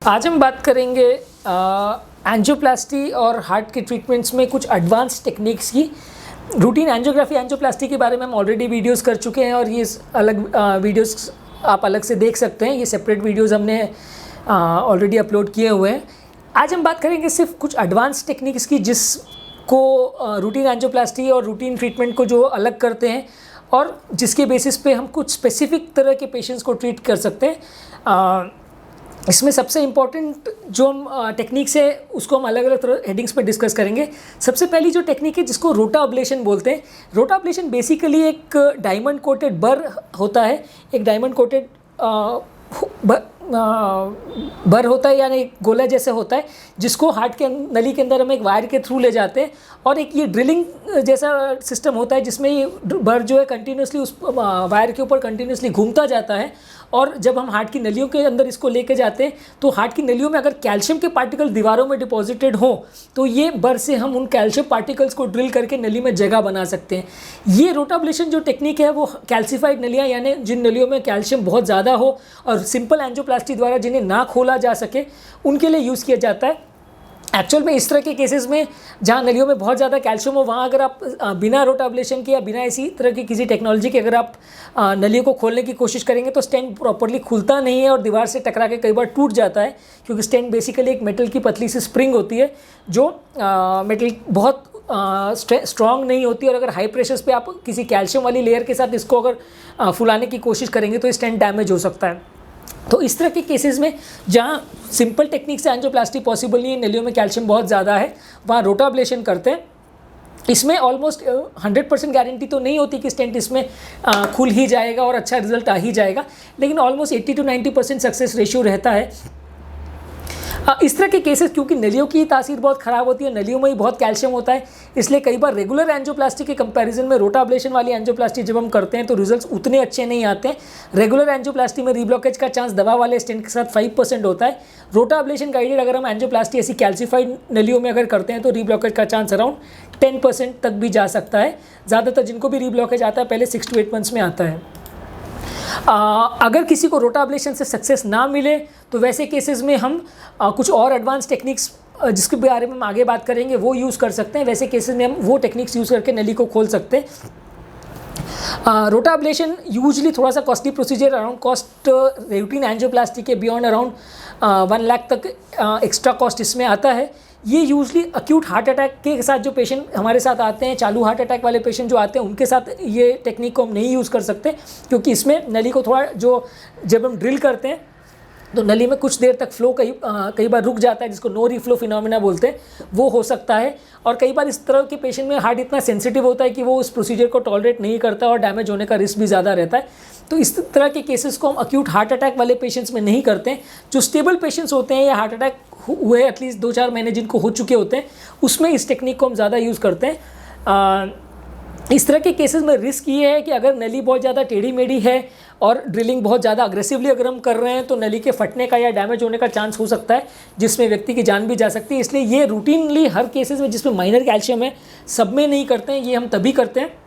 आज हम बात करेंगे एंजियोप्लास्टी और हार्ट के ट्रीटमेंट्स में कुछ एडवांस टेक्निक्स की। रूटीन एंजियोग्राफी एंजियोप्लास्टी के बारे में हम ऑलरेडी वीडियोस कर चुके हैं और ये अलग वीडियोस आप अलग से देख सकते हैं। ये सेपरेट वीडियोस हमने ऑलरेडी अपलोड किए हुए हैं। आज हम बात करेंगे सिर्फ कुछ एडवांस टेक्निक्स की जिसको रूटीन एंजियोप्लास्टी और रूटीन ट्रीटमेंट को जो अलग करते हैं और जिसके बेसिस पे हम कुछ स्पेसिफिक तरह के पेशेंट्स को ट्रीट कर सकते हैं। इसमें सबसे इम्पॉर्टेंट जो हम टेक्निक्स है उसको हम अलग अलग तरह हेडिंग्स पर डिस्कस करेंगे। सबसे पहली जो टेक्निक है जिसको रोटा अब्लेशन बोलते हैं। रोटा अब्लेशन बेसिकली एक डायमंड कोटेड बर होता है, एक डायमंड कोटेड बर होता है, यानी एक गोला जैसे होता है जिसको हार्ट के नली के अंदर हम एक वायर के थ्रू ले जाते हैं और एक ये ड्रिलिंग जैसा सिस्टम होता है जिसमें ये बर जो है कंटिन्यूसली उस वायर के ऊपर कंटिन्यूसली घूमता जाता है। और जब हम हार्ट की नलियों के अंदर इसको लेके जाते हैं तो हार्ट की नलियों में अगर कैल्शियम के पार्टिकल दीवारों में डिपॉजिटेड हो तो ये बर से हम उन कैल्शियम पार्टिकल्स को ड्रिल करके नली में जगह बना सकते हैं। ये रोटा अब्लेशन जो टेक्निक है वो कैल्सिफाइड नलियाँ यानी जिन नलियों में कैल्शियम बहुत ज़्यादा हो और सिंपल एंजियोप्लास्टी द्वारा जिन्हें ना खोला जा सके उनके लिए यूज़ किया जाता है। एक्चुअल में इस तरह के केसेस में जहाँ नलियों में बहुत ज़्यादा कैल्शियम हो वहाँ अगर आप बिना रोटा अब्लेशन के या बिना इसी तरह की किसी टेक्नोलॉजी के अगर आप नलियों को खोलने की कोशिश करेंगे तो स्टेंट प्रॉपरली खुलता नहीं है और दीवार से टकरा के कई बार टूट जाता है, क्योंकि स्टेंट बेसिकली एक मेटल की पतली सी स्प्रिंग होती है जो मेटल बहुत स्ट्रॉन्ग नहीं होती और अगर हाई प्रेशर्स पे आप किसी कैल्शियम वाली लेयर के साथ इसको अगर फुलाने की कोशिश करेंगे तो स्टेंट डैमेज हो सकता है। तो इस तरह के केसेस में जहाँ सिंपल टेक्निक से एंजियोप्लास्टी पॉसिबल नहीं है, नलियों में कैल्शियम बहुत ज़्यादा है, वहाँ रोटा अब्लेशन करते हैं। इसमें ऑलमोस्ट 100% गारंटी तो नहीं होती कि स्टेंट इसमें खुल ही जाएगा और अच्छा रिजल्ट आ ही जाएगा, लेकिन ऑलमोस्ट 80 to 90% सक्सेस रेशियो रहता है। इस तरह के केसेस क्योंकि नलियों की तासीर बहुत ख़राब होती है, नलियों में ही बहुत कैल्शियम होता है, इसलिए कई बार रेगुलर एंजियोप्लास्टी के कंपैरिजन में रोटा अब्लेशन वाली एंजियोप्लास्टी जब हम करते हैं तो रिजल्ट्स उतने अच्छे नहीं आते हैं। रेगुलर एंजियोप्लास्टी में रीब्लॉकेज का चांस दवा वाले स्टेंट के साथ 5% होता है। रोटा अब्लेशन गाइडेड अगर हम एंजियोप्लास्टी ऐसी कैल्सिफाइड नलियों में अगर करते हैं तो रीब्लॉकेज का चांस अराउंड 10% तक भी जा सकता है। ज़्यादातर जिनको भी रीब्लॉकेज आता है पहले 6 to 8 months में आता है। अगर किसी को रोटा अब्लेशन से सक्सेस ना मिले तो वैसे केसेस में हम कुछ और एडवांस टेक्निक्स जिसके बारे में हम आगे बात करेंगे वो यूज़ कर सकते हैं। वैसे केसेस में हम वो टेक्निक्स यूज़ करके नली को खोल सकते हैं। रोटा अब्लेशन यूजली थोड़ा सा costly procedure, around cost routine angioplasty के बियॉन्ड अराउंड 1 लाख तक एक्स्ट्रा कॉस्ट इसमें आता है। ये यूजली अक्यूट हार्ट अटैक के साथ जो पेशेंट हमारे साथ आते हैं, चालू हार्ट अटैक वाले पेशेंट जो आते हैं उनके साथ ये टेक्निक को हम नहीं यूज़ कर सकते, क्योंकि इसमें नली को थोड़ा जब हम ड्रिल करते हैं तो नली में कुछ देर तक फ्लो कई बार रुक जाता है, जिसको नो रिफ्लो फिनोमेना बोलते हैं, वो हो सकता है। और कई बार इस तरह के पेशेंट में हार्ट इतना सेंसिटिव होता है कि वो उस प्रोसीजर को टॉलरेट नहीं करता और डैमेज होने का रिस्क भी ज़्यादा रहता है। तो इस तरह के केसेस को हम अक्यूट हार्ट अटैक वाले पेशेंट्स में नहीं करते हैं। जो स्टेबल पेशेंट्स होते हैं या हार्ट अटैक हुए एटलीस्ट 2-4 महीने जिनको हो चुके होते हैं उसमें इस टेक्निक को हम ज़्यादा यूज़ करते हैं। इस तरह के केसेस में रिस्क ये है कि अगर नली बहुत ज़्यादा टेढ़ी मेढ़ी है और ड्रिलिंग बहुत ज़्यादा अग्रेसिवली अगर हम कर रहे हैं तो नली के फटने का या डैमेज होने का चांस हो सकता है, जिसमें व्यक्ति की जान भी जा सकती है। इसलिए ये रूटीनली हर केसेस में जिसमें माइनर कैल्शियम है सब में नहीं करते हैं। ये हम तभी करते हैं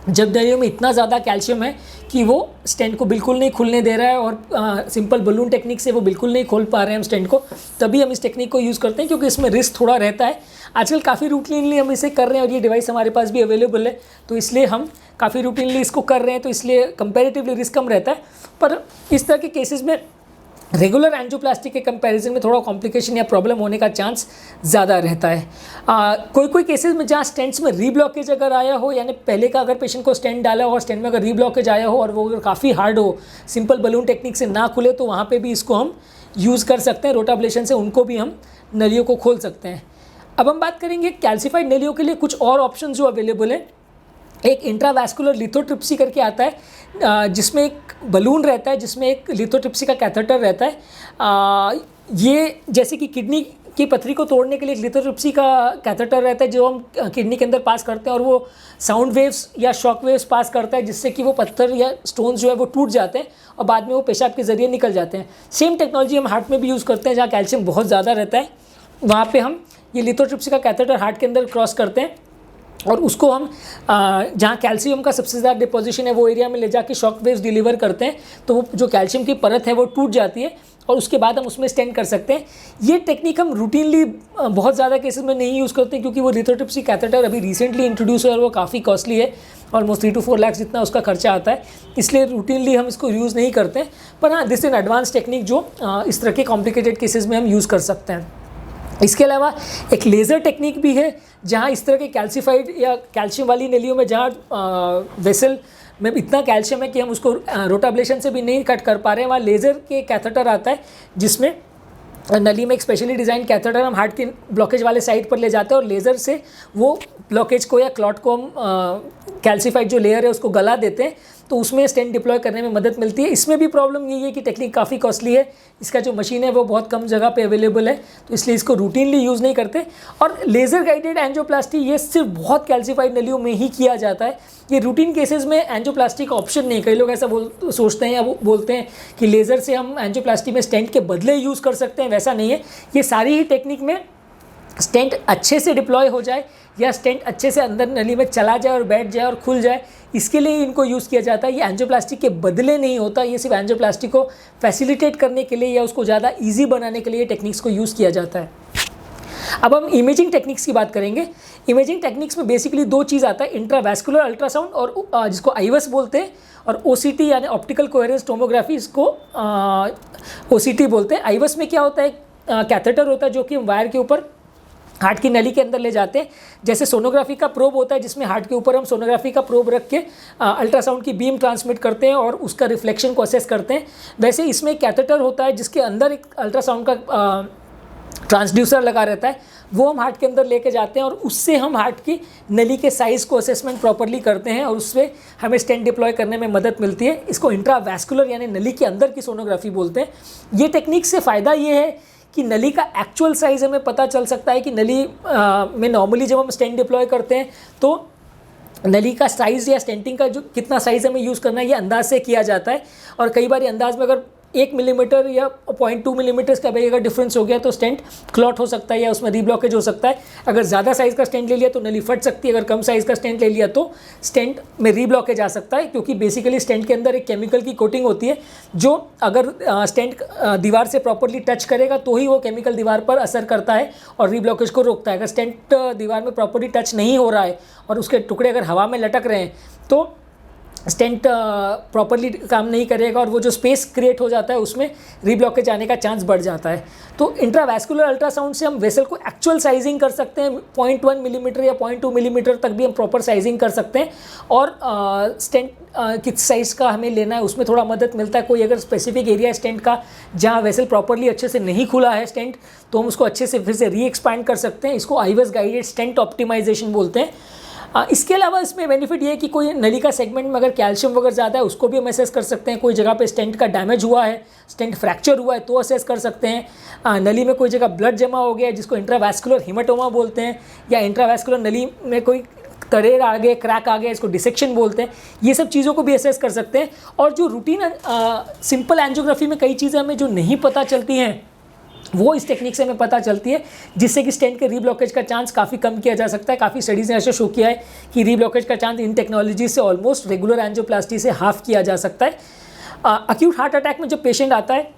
जब नलियों में इतना ज़्यादा कैल्शियम है कि वो स्टेंट को बिल्कुल नहीं खुलने दे रहा है और सिंपल बलून टेक्निक से वो बिल्कुल नहीं खोल पा रहे हैं हम स्टेंट को, तभी हम इस टेक्निक को यूज़ करते हैं, क्योंकि इसमें रिस्क थोड़ा रहता है। आजकल काफ़ी रूटीनली हम इसे कर रहे हैं और ये डिवाइस हमारे पास भी अवेलेबल है, तो इसलिए हम काफ़ी रूटीनली इसको कर रहे हैं, तो इसलिए कंपैरेटिवली रिस्क कम रहता है। पर इस तरह के केसेस में रेगुलर एंजियोप्लास्टी के कंपैरिजन में थोड़ा कॉम्प्लिकेशन या प्रॉब्लम होने का चांस ज़्यादा रहता है। कोई केसेस में जहाँ स्टेंट्स में रीब्लॉकेज अगर आया हो, यानी पहले का अगर पेशेंट को स्टेंट डाला हो और स्टेंट में अगर रीब्लॉकेज आया हो और वो अगर काफ़ी हार्ड हो, सिंपल बलून टेक्निक से ना खुले, तो वहाँ पे भी इसको हम यूज़ कर सकते हैं। रोटा अब्लेशन से उनको भी हम नलियों को खोल सकते हैं। अब हम बात करेंगे कैल्सिफाइड नलियों के लिए कुछ और ऑप्शन जो अवेलेबल है। एक इंट्रावैस्कुलर लिथोट्रिप्सी करके आता है, जिसमें एक बलून रहता है जिसमें एक लिथोट्रिप्सी का कैथेटर रहता है। ये जैसे कि किडनी की पथरी को तोड़ने के लिए एक लिथोट्रिप्सी का कैथेटर रहता है जो हम किडनी के अंदर पास करते हैं और वो साउंड वेव्स या शॉक वेव्स पास करता है, जिससे कि वो पत्थर या स्टोन्स जो है वो टूट जाते हैं और बाद में वो पेशाब के ज़रिए निकल जाते हैं। सेम टेक्नोलॉजी हम हार्ट में भी यूज़ करते हैं, जहाँ कैल्शियम बहुत ज़्यादा रहता है। वहाँ पर हम ये लिथोट्रिप्सी का कैथेटर हार्ट के अंदर क्रॉस करते हैं और उसको हम जहाँ कैल्शियम का सबसे ज़्यादा डिपोजिशन है वो एरिया में ले जाके शॉक वेव्स डिलीवर करते हैं, तो वो जो कैल्शियम की परत है वो टूट जाती है और उसके बाद हम उसमें स्टेंट कर सकते हैं। ये टेक्निक हम रूटीनली बहुत ज़्यादा केसेस में नहीं यूज़ करते क्योंकि वो लिथोट्रिप्सी कैथेटर अभी रिसेंटली इंट्रोड्यूस हुआ और वो काफ़ी कॉस्टली है, ऑलमोस्ट 3 to 4 लाख जितना उसका खर्चा आता है, इसलिए रूटीनली हम इसको यूज़ नहीं करते। पर हाँ, दिस एन एडवांस टेक्निक जो इस तरह के कॉम्प्लिकेटेड केसेस में हम यूज़ कर सकते हैं। इसके अलावा एक लेज़र टेक्निक भी है जहाँ इस तरह के कैल्सीफाइड या कैल्शियम वाली नलियों में जहाँ वेसल में इतना कैल्शियम है कि हम उसको रोटाब्लेशन से भी नहीं कट कर पा रहे हैं, वहाँ लेज़र के कैथेटर आता है जिसमें नली में एक स्पेशली डिज़ाइन कैथेटर हम हार्ट के ब्लॉकेज वाले साइड पर ले जाते हैं और लेज़र से वो ब्लॉकेज को या क्लॉट को हम कैल्सीफाइड जो लेयर है उसको गला देते हैं, तो उसमें स्टेंट डिप्लॉय करने में मदद मिलती है। इसमें भी प्रॉब्लम यही है कि टेक्निक काफ़ी कॉस्टली है, इसका जो मशीन है वो बहुत कम जगह पे अवेलेबल है, तो इसलिए इसको रूटीनली यूज़ नहीं करते। और लेज़र गाइडेड एंजियोप्लास्टी ये सिर्फ बहुत कैल्सीफाइड नलियों में ही किया जाता है, ये रूटीन केसेस में एंजियोप्लास्टी का ऑप्शन नहीं। कई लोग ऐसा सोचते हैं या वो बोलते हैं कि लेज़र से हम एंजियोप्लास्टी में स्टेंट के बदले यूज़ कर सकते हैं, वैसा नहीं है। ये सारी ही टेक्निक में स्टेंट अच्छे से डिप्लॉय हो जाए या स्टेंट अच्छे से अंदर नली में चला जाए और बैठ जाए और खुल जाए, इसके लिए इनको यूज़ किया जाता है। ये एंजियोप्लास्टी के बदले नहीं होता, ये सिर्फ एंजियोप्लास्टी को फैसिलिटेट करने के लिए या उसको ज़्यादा ईजी बनाने के लिए टेक्निक्स को यूज़ किया जाता है। अब हम इमेजिंग टेक्निक्स की बात करेंगे। इमेजिंग टेक्निक्स में बेसिकली 2 चीज़ आता है, इंट्रावैस्कुलर अल्ट्रासाउंड और जिसको आईवस बोलते हैं, और ओसीटी यानी ऑप्टिकल कोहेरेंस टोमोग्राफी, इसको ओसीटी बोलते हैं। आईवस में क्या होता है, कैथेटर होता है जो कि हम वायर के ऊपर हार्ट की नली के अंदर ले जाते हैं, जैसे सोनोग्राफी का प्रोब होता है जिसमें हार्ट के ऊपर हम सोनोग्राफी का प्रोब रख के अल्ट्रासाउंड की बीम ट्रांसमिट करते हैं और उसका रिफ्लेक्शन को असेस करते हैं। वैसे इसमें कैथेटर होता है जिसके अंदर एक अल्ट्रासाउंड का ट्रांसड्यूसर लगा रहता है, वो हम हार्ट के अंदर लेके जाते हैं और उससे हम हार्ट की नली के साइज़ को असेसमेंट प्रॉपरली करते हैं और उससे हमें स्टेंट डिप्लॉय करने में मदद मिलती है। इसको इंट्रावैस्कुलर यानी नली के अंदर की सोनोग्राफी बोलते हैं। ये टेक्निक से फ़ायदा ये है कि नली का एक्चुअल साइज़ हमें पता चल सकता है कि नली में नॉर्मली जब हम स्टेंट डिप्लॉय करते हैं तो नली का साइज़ या स्टेंटिंग का जो कितना साइज़ हमें यूज़ करना है ये अंदाज से किया जाता है। और कई बार अंदाज में अगर 1 मिलीमीटर या 0.2 मिलीमीटर का भाई अगर डिफरेंस हो गया तो स्टेंट क्लॉट हो सकता है या उसमें रीब्लॉकेज हो सकता है। अगर ज़्यादा साइज़ का स्टेंट ले लिया तो नली फट सकती है, अगर कम साइज़ का स्टेंट ले लिया तो स्टेंट में रीब्लॉकेज आ सकता है, क्योंकि बेसिकली स्टेंट के अंदर एक केमिकल की कोटिंग होती है जो अगर स्टेंट दीवार से प्रॉपरली टच करेगा तो ही वो केमिकल दीवार पर असर करता है और रीब्लॉकेज को रोकता है। अगर स्टेंट दीवार में प्रॉपरली टच नहीं हो रहा है और उसके टुकड़े अगर हवा में लटक रहे हैं तो स्टेंट प्रॉपरली काम नहीं करेगा और वो जो स्पेस क्रिएट हो जाता है उसमें रीब्लॉकेज आने का चांस बढ़ जाता है। तो इंट्रावैस्कुलर अल्ट्रासाउंड से हम वेसल को एक्चुअल साइजिंग कर सकते हैं, 0.1 मिलीमीटर या 0.2 मिलीमीटर तक भी हम प्रॉपर साइजिंग कर सकते हैं और स्टेंट किस साइज़ का हमें लेना है उसमें थोड़ा मदद मिलता है। कोई अगर स्पेसिफिक एरिया स्टेंट का जहाँ वेसल प्रॉपरली अच्छे से नहीं खुला है स्टेंट, तो हम उसको अच्छे से फिर से री एक्सपैंड कर सकते हैं। इसको आईवस गाइडेड स्टेंट ऑप्टिमाइजेशन बोलते हैं। इसके अलावा इसमें बेनिफिट ये है कि कोई नली का सेगमेंट में अगर कैल्शियम वगैरह ज़्यादा है उसको भी हम असेस कर सकते हैं। कोई जगह पे स्टेंट का डैमेज हुआ है, स्टेंट फ्रैक्चर हुआ है तो असेस कर सकते हैं। नली में कोई जगह ब्लड जमा हो गया है जिसको इंट्रावैस्कुलर हीमाटोमा बोलते हैं, या इंट्रावैस्कुलर नली में कोई तरेर आ गए, क्रैक आ गया, इसको डिसेक्शन बोलते हैं। ये सब चीज़ों को भी असेस कर सकते हैं। और जो रूटीन सिंपल एंजियोग्राफी में कई चीज़ें हमें जो नहीं पता चलती हैं वो इस टेक्निक से हमें पता चलती है, जिससे कि स्टेंट के रीब्लॉकेज का चांस काफ़ी कम किया जा सकता है। काफ़ी स्टडीज़ ने ऐसे शो किया है कि रीब्लॉकेज का चांस इन टेक्नोलॉजी से ऑलमोस्ट रेगुलर एंजियोप्लास्टी से हाफ किया जा सकता है। अक्यूट हार्ट अटैक में जब पेशेंट आता है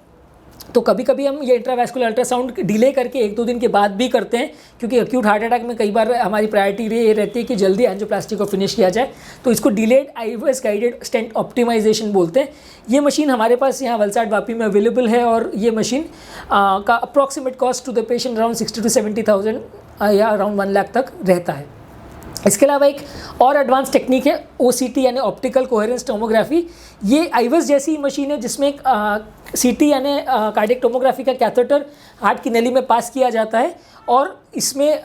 तो कभी कभी हम ये इंट्रावैस्कुलर अल्ट्रासाउंड डिले करके 1-2 दिन के बाद भी करते हैं, क्योंकि अक्यूट हार्ट अटैक में कई बार हमारी प्रायोरिटी ये रहती है कि जल्दी एंजियोप्लास्टी को फिनिश किया जाए, तो इसको डिलेड आईवस गाइडेड स्टेंट ऑप्टिमाइजेशन बोलते हैं। ये मशीन हमारे पास यहाँ वलसाड वापी में अवेलेबल है और ये मशीन का approximate cost to the patient around 60,000 to 70,000 या अराउंड 1 लाख तक रहता है। इसके अलावा एक और एडवांस टेक्निक है OCT यानी ऑप्टिकल कोहेरेंस टोमोग्राफी। ये आईवस जैसी मशीन है जिसमें एक CT यानी कार्डियक टोमोग्राफी का कैथेटर हार्ट की नली में पास किया जाता है और इसमें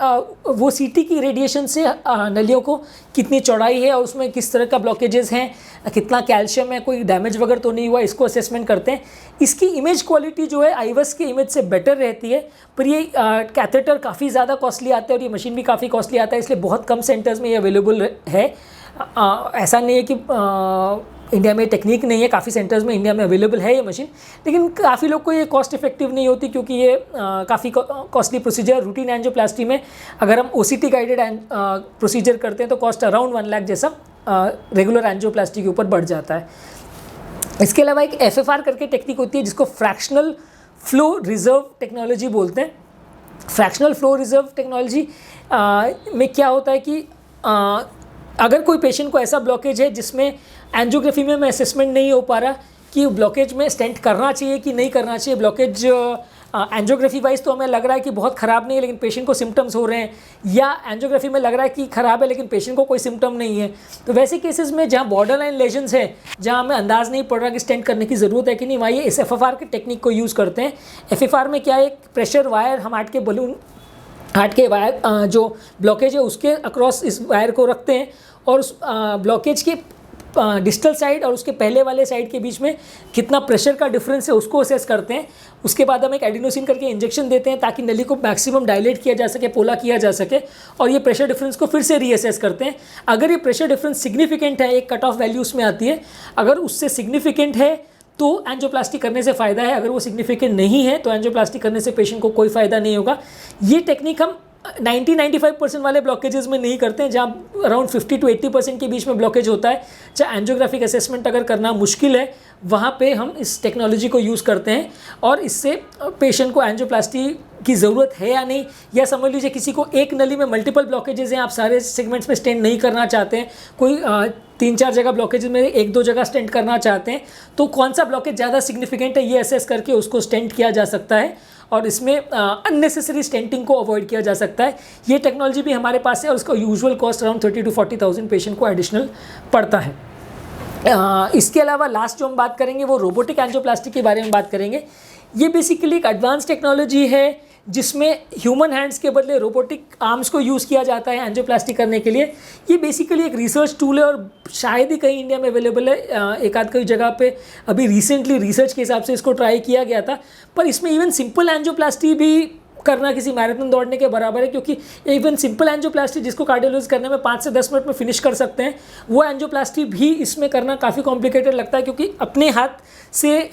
वो CT की रेडिएशन से नलियों को कितनी चौड़ाई है और उसमें किस तरह का ब्लॉकेजेस हैं, कितना कैल्शियम है, कोई डैमेज वगैरह तो नहीं हुआ, इसको असेसमेंट करते हैं। इसकी इमेज क्वालिटी जो है आईवस के इमेज से बेटर रहती है, पर ये कैथेटर काफ़ी ज़्यादा कॉस्टली आता है और ये मशीन भी काफ़ी कॉस्टली आता है, इसलिए बहुत कम सेंटर्स में ये अवेलेबल है। ऐसा नहीं है कि इंडिया में टेक्निक नहीं है, काफ़ी सेंटर्स में इंडिया में अवेलेबल है ये मशीन, लेकिन काफ़ी लोग को ये कॉस्ट इफेक्टिव नहीं होती क्योंकि ये काफ़ी कॉस्टली प्रोसीजर। रूटीन एंजियोप्लास्टी में अगर हम OCT गाइडेड प्रोसीजर करते हैं तो कॉस्ट अराउंड 1 लाख जैसा रेगुलर एंजियोप्लास्टी के ऊपर बढ़ जाता है। इसके अलावा एक FFR करके टेक्निक होती है जिसको फ्रैक्शनल फ्लो रिजर्व टेक्नोलॉजी बोलते हैं। फ्रैक्शनल फ्लो रिजर्व टेक्नोलॉजी में क्या होता है कि अगर कोई पेशेंट को ऐसा ब्लॉकेज है जिसमें एंजियोग्राफी में असेसमेंट नहीं हो पा रहा कि ब्लॉकेज में स्टेंट करना चाहिए कि नहीं करना चाहिए, ब्लॉकेज एंजियोग्राफी वाइज तो हमें लग रहा है कि बहुत ख़राब नहीं है लेकिन पेशेंट को सिम्टम्स हो रहे हैं, या एंजियोग्राफी में लग रहा है कि ख़राब है लेकिन पेशेंट को कोई सिम्टम नहीं है, तो वैसे केसेस में जहाँ बॉर्डर लाइन लेजन्स है, जहाँ हमें अंदाज़ नहीं पड़ रहा कि स्टेंट करने की ज़रूरत है कि नहीं, वहाँ ये इस FFR के टेक्निक को यूज़ करते हैं। FFR में क्या है, एक प्रेशर वायर हम हार्ट के बलून, हार्ट के वायर जो ब्लॉकेज है उसके अक्रॉस इस वायर को रखते हैं और उस ब्लॉकेज के डिस्टल साइड और उसके पहले वाले साइड के बीच में कितना प्रेशर का डिफरेंस है उसको असेस करते हैं। उसके बाद हम एक एडिनोसिन करके इंजेक्शन देते हैं ताकि नली को मैक्सिमम डायलेट किया जा सके, पोला किया जा सके, और ये प्रेशर डिफरेंस को फिर से रीअसेस करते हैं। अगर ये प्रेशर डिफरेंस सिग्निफिकेंट है, एक कट ऑफ वैल्यू उसमें आती है, अगर उससे सिग्निफिकेंट है तो एंजियोप्लास्टी करने से फ़ायदा है, अगर वो सिग्निफिकेंट नहीं है तो एंजियोप्लास्टी करने से पेशेंट को कोई फ़ायदा नहीं होगा। ये टेक्निक हम 90-95% वाले ब्लॉकेजेस में नहीं करते हैं, जहाँ अराउंड 50 to 80% के बीच में ब्लॉकेज होता है, जहाँ एंजियोग्राफिक असेसमेंट अगर करना मुश्किल है, वहाँ पे हम इस टेक्नोलॉजी को यूज़ करते हैं और इससे पेशेंट को एंजियोप्लास्टी की ज़रूरत है या नहीं, या समझ लीजिए किसी को एक नली में मल्टीपल ब्लॉकेजेस हैं, आप सारे सेगमेंट्स में स्टेंट नहीं करना चाहते हैं, कोई 3-4 जगह ब्लॉकेजेस में 1-2 जगह स्टेंट करना चाहते हैं, तो कौन सा ब्लॉकेज ज़्यादा सिग्निफिकेंट है ये असेस करके उसको स्टेंट किया जा सकता है और इसमें अननेसेसरी स्टेंटिंग को अवॉइड किया जा सकता है। ये टेक्नोलॉजी भी हमारे पास है और उसका usual cost around 30,000 to 40,000 patient को एडिशनल पड़ता है। इसके अलावा लास्ट जो हम बात करेंगे वो रोबोटिक एंजियोप्लास्टी के बारे में बात करेंगे। ये बेसिकली एक एडवांस टेक्नोलॉजी है जिसमें ह्यूमन हैंड्स के बदले रोबोटिक आर्म्स को यूज़ किया जाता है एंजियोप्लास्टी करने के लिए। ये बेसिकली एक रिसर्च टूल है और शायद ही कहीं इंडिया में अवेलेबल है, एक आध कई जगह पे अभी रिसेंटली रिसर्च के हिसाब से इसको ट्राई किया गया था, पर इसमें इवन सिंपल एंजियोप्लास्टी भी करना किसी मैराथन दौड़ने के बराबर है, क्योंकि इवन सिंपल एंजियोप्लास्टी जिसको कार्डियोलॉजिस्ट करने में 5 से 10 मिनट में फिनिश कर सकते हैं, वो एंजियोप्लास्टी भी इसमें करना काफ़ी कॉम्प्लिकेटेड लगता है, क्योंकि अपने हाथ से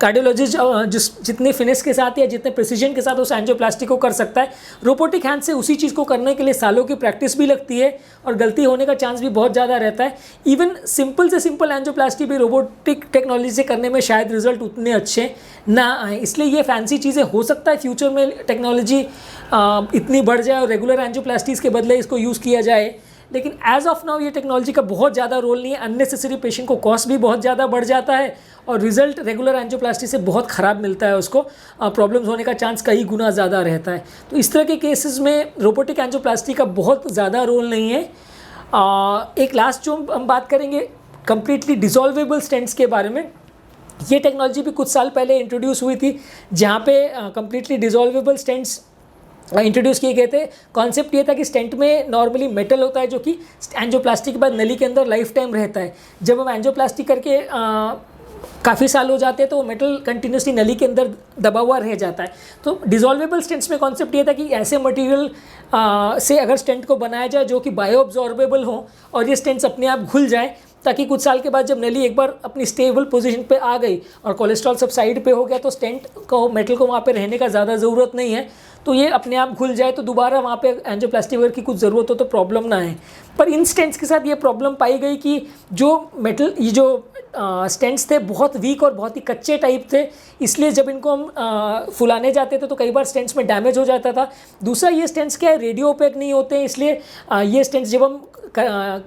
कार्डियोलॉजिस्ट जितने फिनिश के साथ या जितने प्रिसीजन के साथ उस एंजियोप्लास्टी को कर सकता है, रोबोटिक हैंड से उसी चीज़ को करने के लिए सालों की प्रैक्टिस भी लगती है और गलती होने का चांस भी बहुत ज़्यादा रहता है। इवन सिंपल से सिंपल एंजियोप्लास्टी भी रोबोटिक टेक्नोलॉजी से करने में शायद रिजल्ट उतने अच्छे ना आए, इसलिए ये फैंसी चीज़ें हो सकता है फ्यूचर में टेक्नोलॉजी इतनी बढ़ जाए और रेगुलर एंजियोप्लास्टीज़ के बदले इसको यूज़ किया जाए, लेकिन एज ऑफ नाउ ये टेक्नोलॉजी का बहुत ज़्यादा रोल नहीं है। अननेसेसरी पेशेंट को कॉस्ट भी बहुत ज़्यादा बढ़ जाता है और रिजल्ट रेगुलर एंजियोप्लास्टी से बहुत ख़राब मिलता है, उसको प्रॉब्लम्स होने का चांस कई गुना ज़्यादा रहता है। तो इस तरह के केसेस में रोबोटिक एंजियोप्लास्टी का बहुत ज़्यादा रोल नहीं है। एक लास्ट जो हम बात करेंगे कम्प्लीटली डिसॉल्वेबल स्टेंट्स के बारे में। ये टेक्नोलॉजी भी कुछ साल पहले इंट्रोड्यूस हुई थी, जहाँ पे कम्प्लीटली डिसॉल्वेबल स्टेंट्स इंट्रोड्यूस किए गए थे। कॉन्सेप्ट ये था कि स्टेंट में नॉर्मली मेटल होता है जो कि एंजियोप्लास्टी के बाद नली के अंदर लाइफ टाइम रहता है। जब हम एंजियोप्लास्टी करके काफ़ी साल हो जाते हैं तो वो मेटल कंटिन्यूसली नली के अंदर दबा हुआ रह जाता है। तो डिसॉल्वेबल स्टेंट्स में कॉन्सेप्ट ये था कि ऐसे मटेरियल से अगर स्टेंट को बनाया जाए जो कि बायो अब्जॉर्बेबल हो और ये स्टेंट्स अपने आप घुल जाए, ताकि कुछ साल के बाद जब नली एक बार अपनी स्टेबल पोजीशन पे आ गई और कोलेस्ट्रॉल सब साइड पे हो गया तो स्टेंट को मेटल को वहाँ पे रहने का ज़्यादा ज़रूरत नहीं है, तो ये अपने आप घुल जाए तो दोबारा वहाँ पे एंजियोप्लास्टी वगैरह की कुछ ज़रूरत हो तो प्रॉब्लम ना है। पर इन स्टेंट्स के साथ ये प्रॉब्लम पाई गई कि जो मेटल ये जो स्टेंट्स थे बहुत वीक और बहुत ही कच्चे टाइप थे, इसलिए जब इनको हम फुलाने जाते थे तो कई बार स्टेंट्स में डैमेज हो जाता था। दूसरा ये स्टेंट्स क्या है, रेडियो ओपेक नहीं होते हैं, इसलिए ये स्टेंट्स जब हम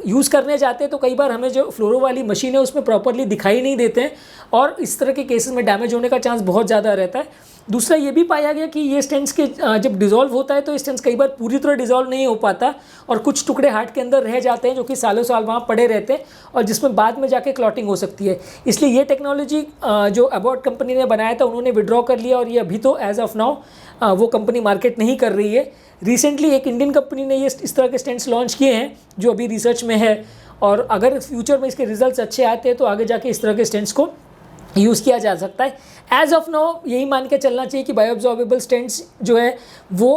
यूज़ करने जाते हैं तो कई बार हमें जो फ्लोरो वाली मशीन है उसमें प्रॉपरली दिखाई नहीं देते हैं और इस तरह के केसेस में डैमेज होने का चांस बहुत ज़्यादा रहता है। दूसरा ये भी पाया गया कि ये स्टेंट्स के जब डिज़ोल्व होता है तो स्टेंट्स कई बार पूरी तरह डिज़ोल्व नहीं हो पाता और कुछ टुकड़े हार्ट के अंदर रह जाते हैं जो कि सालों साल वहाँ पड़े रहते हैं और जिसमें बाद में जाके क्लॉटिंग हो सकती है। इसलिए ये टेक्नोलॉजी जो अबॉट कंपनी ने बनाया था उन्होंने विड्रॉ कर लिया और ये अभी तो एज ऑफ नाउ वो कंपनी मार्केट नहीं कर रही है। रिसेंटली एक इंडियन कंपनी ने ये इस तरह के स्टेंट्स लॉन्च किए हैं जो अभी रिसर्च में है और अगर फ्यूचर में इसके रिजल्ट्स अच्छे आते हैं तो आगे जाके इस तरह के स्टेंट्स को यूज़ किया जा सकता है। एज ऑफ नाउ यही मान के चलना चाहिए कि बायोअब्जॉर्बेबल स्टेंट्स जो है वो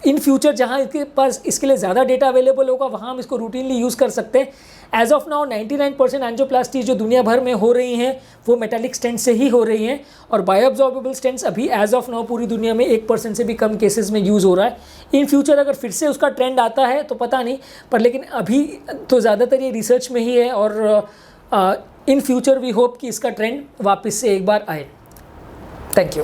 इन फ्यूचर जहाँ इसके पास इसके लिए ज़्यादा डेटा अवेलेबल होगा वहाँ हम इसको रूटीनली यूज़ कर सकते हैं। एज ऑफ नाउ 99% एंजियोप्लास्टी जो दुनिया भर में हो रही हैं वो मेटालिक स्टेंट से ही हो रही हैं, और बायोअब्जॉर्बेबल स्टेंट्स अभी एज ऑफ नाउ पूरी दुनिया में 1% से भी कम केसेस में यूज़ हो रहा है। इन फ्यूचर अगर फिर से उसका ट्रेंड आता है तो पता नहीं, पर लेकिन अभी तो ज़्यादातर ये रिसर्च में ही है, और इन फ्यूचर वी होप कि इसका ट्रेंड वापस से एक बार आए। Thank you.